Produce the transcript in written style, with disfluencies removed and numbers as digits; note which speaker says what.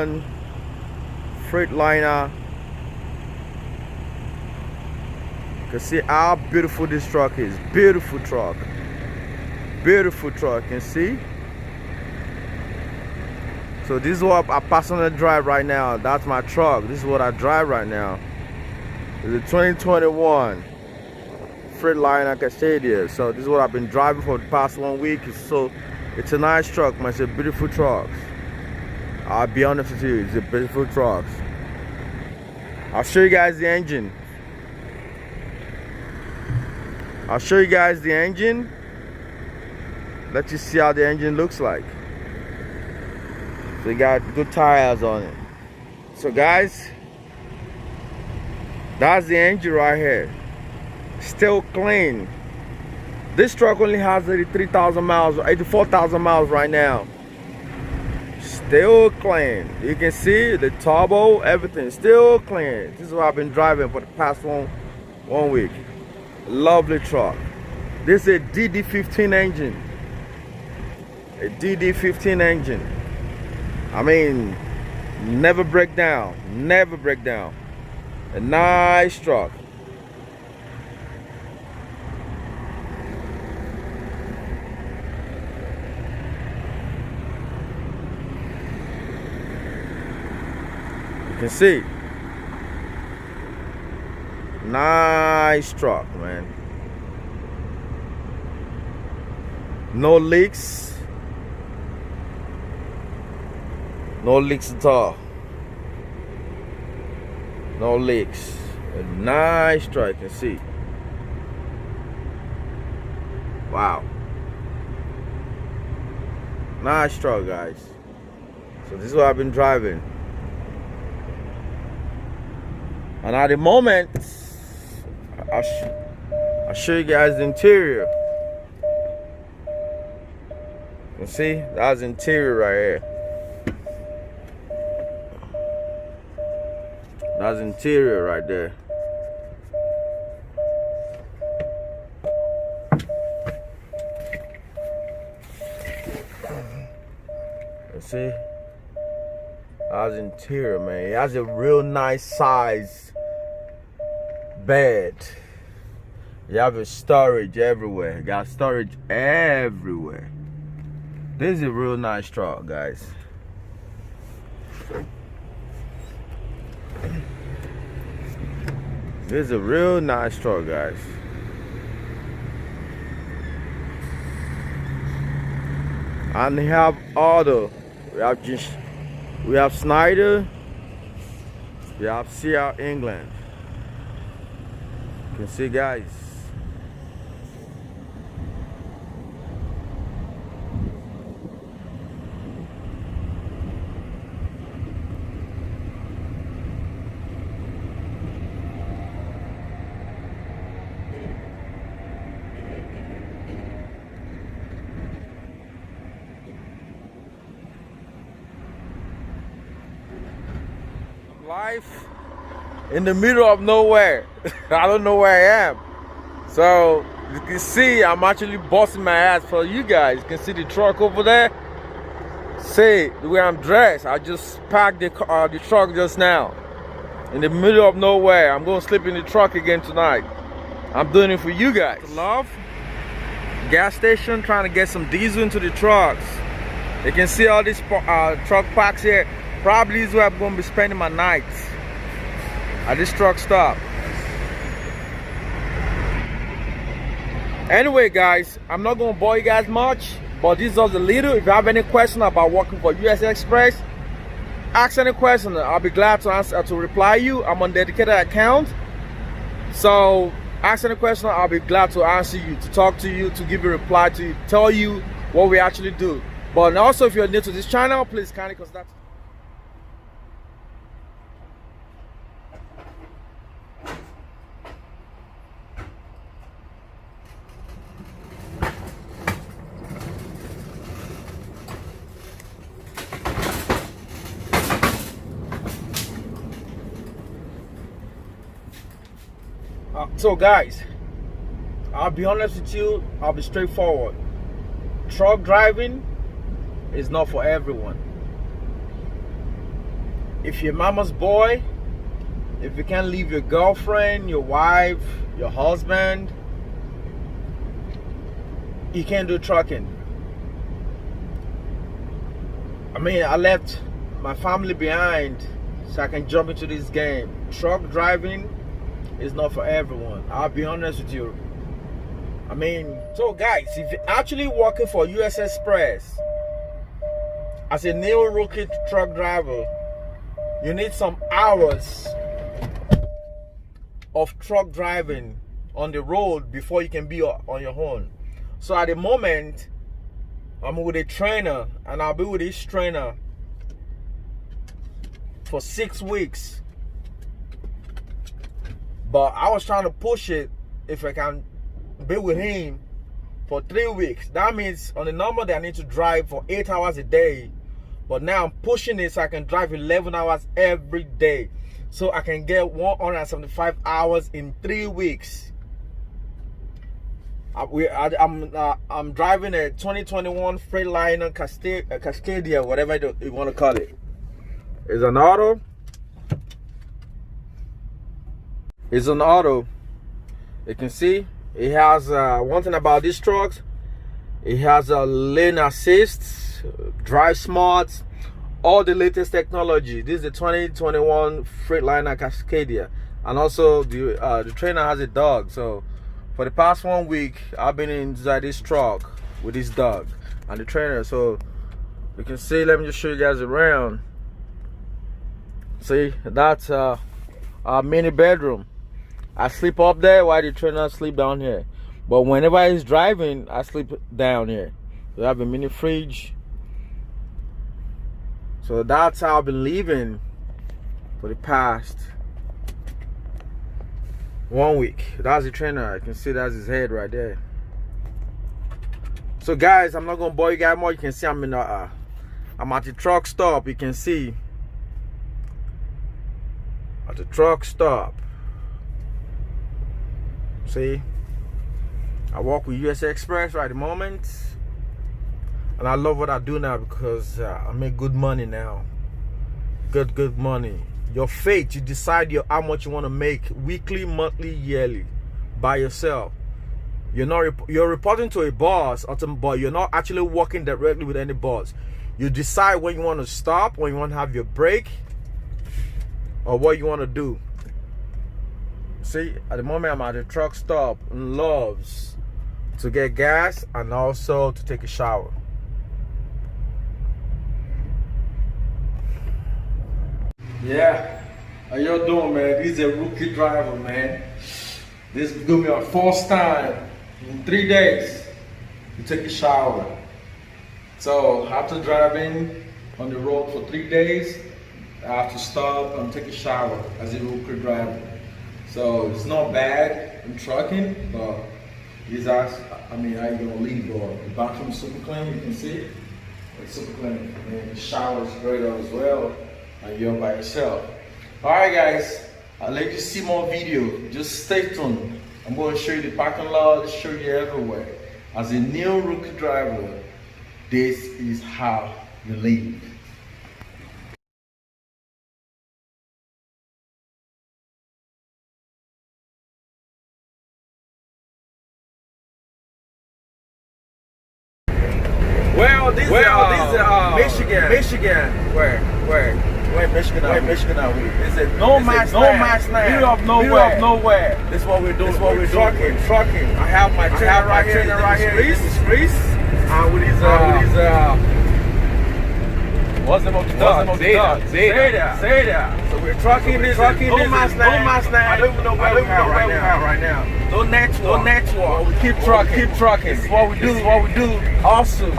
Speaker 1: 2021 Freightliner. You can see how beautiful this truck is. Beautiful truck. Beautiful truck. You can see. So this is what I personally drive right now. That's my truck. This is what I drive right now. It's a 2021 Freightliner Cascadia. So this is what I've been driving for the past 1 week. So it's a nice truck, man. It's a beautiful truck. I'll be honest with you, it's a beautiful truck. I'll show you guys the engine. I'll show you guys the engine. Let you see how the engine looks like. So you got good tires on it. So guys, that's the engine right here. Still clean. This truck only has 83,000 miles, 84,000 miles right now. Still clean. You can see the turbo, everything still clean. This is what I've been driving for the past one week. Lovely truck. This is a DD15 engine. A DD15 engine. I mean, never break down. Never break down. A nice truck. You can see. Nice truck, man. No leaks. No leaks at all. No leaks. A nice truck, you can see. Wow. Nice truck, guys. So this is what I've been driving. And at the moment, I'll show you guys the interior. You can see, that's the interior right here. That's the interior right there. You see, that's the interior, man. It has a real nice size bed. You have a storage everywhere. You got storage everywhere. This is a real nice truck, guys. This is a real nice truck, guys. And we have other. We have Snyder. We have CR England. You can see, guys. Life in the middle of nowhere. I don't know where I am. So you can see I'm actually busting my ass for you guys. You can see the truck over there. See the way I'm dressed. I just packed the truck just now. In the middle of nowhere. I'm going to sleep in the truck again tonight. I'm doing it for you guys. Love. Gas station, trying to get some diesel into the trucks. You can see all these truck parks here. Probably is where I'm going to be spending my nights. At this truck stop. Anyway, guys, I'm not going to bore you guys much, but this is just a little. If you have any question about working for US Express, ask any question. I'll be glad to answer, to reply you. I'm on dedicated account. So ask any question. I'll be glad to answer you, to talk to you, to give you a reply, to tell you what we actually do. But also, if you're new to this channel, please kindly contact. So guys, I'll be honest with you, I'll be straightforward. Truck driving is not for everyone. if you're mama's boy, if you can't leave your girlfriend, your wife, your husband, you can't do trucking. I mean, I left my family behind so I can jump into this game. Truck driving is not for everyone. I'll be honest with you. I mean, so guys, if you're actually working for USXPRESS as a new rookie truck driver, you need some hours of truck driving on the road before you can be on your own. So at the moment, I'm with a trainer, and I'll be with this trainer for 6 weeks. But I was trying to push it if I can be with him for 3 weeks. That means on the number that I need to drive for 8 hours a day. But now I'm pushing it so I can drive 11 hours every day. So I can get 175 hours in 3 weeks. I'm driving a 2021 Freightliner Cascadia, whatever you want to call it. It's an auto. It's an auto. You can see it has one thing about these trucks. It has a lane assist, drive smart, all the latest technology. This is the 2021 Freightliner Cascadia, and also the trainer has a dog. So for the past 1 week, I've been inside this truck with this dog and the trainer. So you can see. Let me just show you guys around. See, that's our mini bedroom. I sleep up there while the trainer sleep down here. But whenever he's driving, I sleep down here. We have a mini fridge. So that's how I've been living for the past 1 week. That's the trainer. I can see that's his head right there. So guys, I'm not gonna bore you guys more. You can see I'm at the truck stop. You can see at the truck stop. See, I work with USXPRESS right at the moment, and I love what I do now because I make good money now. Good money. Your fate, you decide how much you want to make weekly, monthly, yearly by yourself. You're reporting to a boss, but you're not actually working directly with any boss. You decide when you want to stop, when you want to have your break, or what you want to do. See, at the moment I'm at the truck stop in Loves to get gas and also to take a shower. Yeah, how y'all doing, man? This is a rookie driver, man. This is gonna be our first time in 3 days to take a shower. So after driving on the road for 3 days, I have to stop and take a shower as a rookie driver. So it's not bad in trucking, but it's I mean, how you gonna leave? The bathroom is super clean, you can see. It's super clean. And the shower is great as well. And you're by yourself. Alright guys, I'll let you see more video. Just stay tuned. I'm going to show you the parking lot, show you everywhere. As a new rookie driver, this is how you live. Well, this is Michigan. Where Michigan are we? It's a no man's land. Middle of nowhere. This is what we're doing. Trucking. I have my trainer right here. This Reese. And with his what's the name of the dog? Zeta. So we're trucking. No man's land. I don't even know where we are right now. No network. We keep trucking. This is what we do. Awesome.